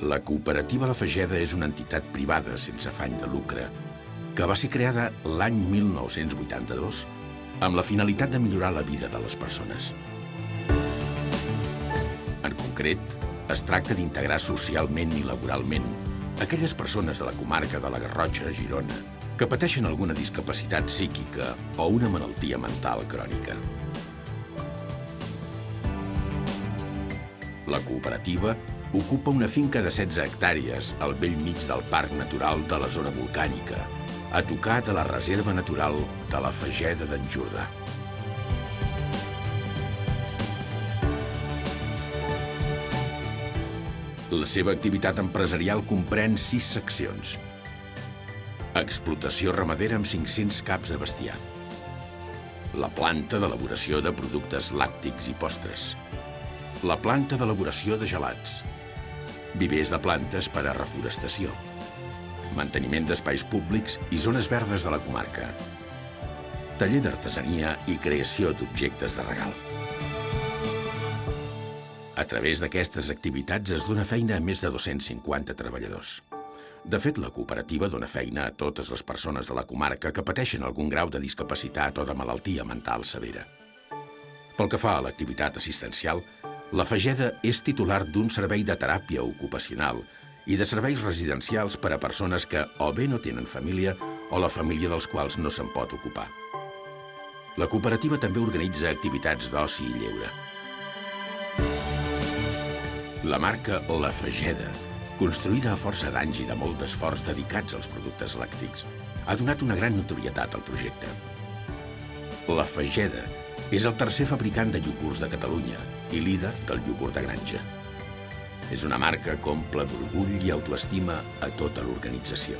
La cooperativa La Fageda és una entitat privada sense afany de lucre que va ser creada l'any 1982 amb la finalitat de millorar la vida de les persones. En concret, es tracta d'integrar socialment i laboralment aquelles persones de la comarca de la Garrotxa, Girona, que pateixen alguna discapacitat psíquica o una malaltia mental crònica. La cooperativa ocupa una finca de 16 hectàrees al bell mig del Parc Natural de la Zona Volcànica, a tocar de la Reserva Natural de la Fageda d'en Jordà. La seva activitat empresarial comprèn 6 seccions. Explotació ramadera amb 500 caps de bestiar. La planta d'elaboració de productes làctics i postres. La planta d'elaboració de gelats. Vivers de plantes per a reforestació. Manteniment d'espais públics i zones verdes de la comarca. Taller d'artesania i creació d'objectes de regal. A través d'aquestes activitats es dona feina a més de 250 treballadors. De fet, la cooperativa dona feina a totes les persones de la comarca que pateixen algun grau de discapacitat o de malaltia mental severa. Pel que fa a l'activitat assistencial, La Fageda és titular d'un servei de teràpia ocupacional i de serveis residencials per a persones que o bé no tenen família o la família dels quals no se'n pot ocupar. La cooperativa també organitza activitats d'oci i lleure. La marca La Fageda, construïda a força d'anys i de molt d'esforç dedicats als productes làctics, ha donat una gran notorietat al projecte. La Fageda és el tercer fabricant de iogurts de Catalunya i líder del iogurt de granja. És una marca que omple d'orgull i autoestima a tota l'organització.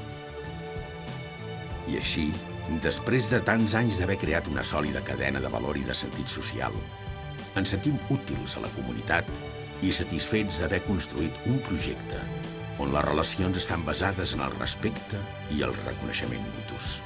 I així, després de tants anys d'haver creat una sòlida cadena de valor i de sentit social, ens sentim útils a la comunitat i satisfets d'haver construït un projecte on les relacions estan basades en el respecte i el reconeixement mutus.